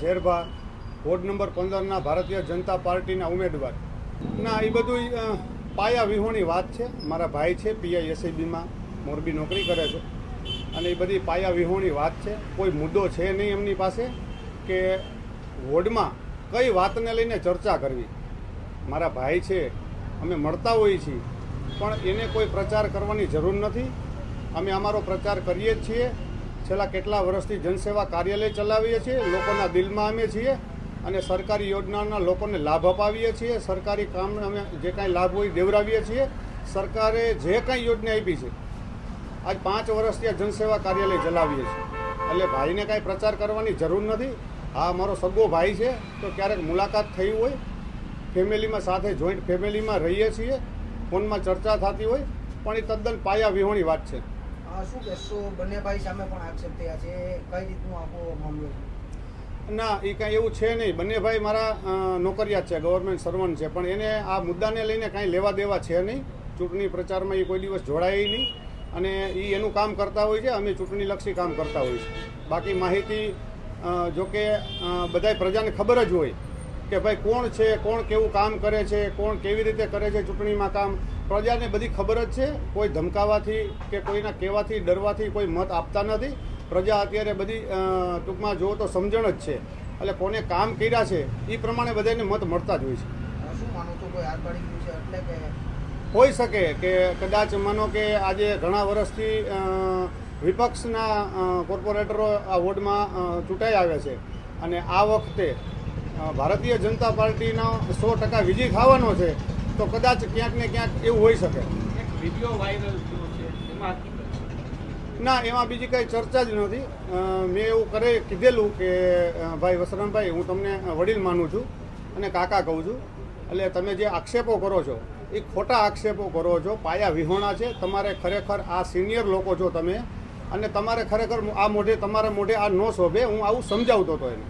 શેરભા ward number 15 Bharatiya Janata પાર્ટીના ઉમેદવાર ના એ બધું પાયા વિહોણી વાત છે। મારા ભાઈ છે PISABમાં મોરબી નોકરી કરે છે અને એ બધી પાયા વિહોણી વાત છે। કોઈ મુદ્દો છે નહીં એમની પાસે કે વોર્ડમાં કઈ વાતને લઈને ચર્ચા કરવી। મારા ભાઈ છે, અમે મળતા હોઈએ છીએ, પણ એને કોઈ પ્રચાર કરવાની જરૂર નથી। અમે અમારો પ્રચાર કરીએ જ છીએ। છેલ્લા કેટલા વર્ષથી જનસેવા કાર્યાલય ચલાવીએ છીએ, લોકોના દિલમાં અમે છીએ અને સરકારી યોજનાના લોકોને લાભ અપાવીએ છીએ। સરકારી કામ અમે જે કાંઈ લાભ હોય દેવડાવીએ છીએ। સરકારે જે કાંઈ યોજના આપી છે, આજ 5 વર્ષથી આ જનસેવા કાર્યાલય ચલાવીએ છીએ, એટલે ભાઈને કાંઈ પ્રચાર કરવાની જરૂર નથી। આ અમારો સગો ભાઈ છે, તો ક્યારેક મુલાકાત થઈ હોય, ફેમિલીમાં સાથે જોઈન્ટ ફેમિલીમાં રહીએ છીએ, ફોનમાં ચર્ચા થતી હોય, પણ એ તદ્દન પાયા વિહોણી વાત છે। શું કહેશો? બંને ભાઈ સામે પણ આક્ષેપ થયા છે, કઈ રીતનું આખો મામલો છે? ના, એ કાંઈ એવું છે નહીં। બંને ભાઈ મારા નોકરિયાત છે, ગવર્મેન્ટ સર્વન્ટ છે, પણ એને આ મુદ્દાને લઈને કાંઈ લેવા દેવા છે નહીં। ચૂંટણી પ્રચારમાં એ કોઈ દિવસ જોડાય નહીં અને એ એનું કામ કરતા હોય છે, અમે ચૂંટણીલક્ષી કામ કરતા હોઈએ છીએ। બાકી માહિતી જોકે બધાય પ્રજાને ખબર જ હોય કે ભાઈ કોણ છે, કોણ કેવું કામ કરે છે, કોણ કેવી રીતે કરે છે ચૂંટણીમાં કામ, પ્રજાને બધી ખબર જ છે। કોઈ ધમકાવાથી કે કોઈના કહેવાથી ડરવાથી કોઈ મત આપતા નથી। પ્રજા અત્યારે બધી ટૂંકમાં જુઓ તો સમજણ જ છે, એટલે કોને કામ કર્યા છે એ પ્રમાણે બધાને મત મળતા જ હોય છે। શું માનો છો, કોઈ હાથ પાડી ગયું છે એટલે કે? હોઈ શકે કે કદાચ માનો કે આજે ઘણા વર્ષથી વિપક્ષના કોર્પોરેટરો આ વોર્ડમાં ચૂંટાઈ આવે છે અને આ વખતે ભારતીય જનતા પાર્ટીનો 100% વિજય થવાનો છે, તો કદાચ ક્યાંક ને ક્યાંક એવું હોઈ શકે। વિડીયો વાયરલ થયો છે, એમાં ના, એમાં બીજી કંઈ ચર્ચા જ નથી। મેં એવું કીધેલું કે ભાઈ વસરામભાઈ, હું તમને વડીલ માનું છું અને કાકા કહું છું, એટલે તમે જે આક્ષેપો કરો છો એ ખોટા આક્ષેપો કરો છો, પાયા વિહોણા છે। તમારે ખરેખર આ સિનિયર લોકો છો તમે, અને તમારે ખરેખર આ તમારા મોઢે આ ન શોભે। હું આવું સમજાવતો હતો એને।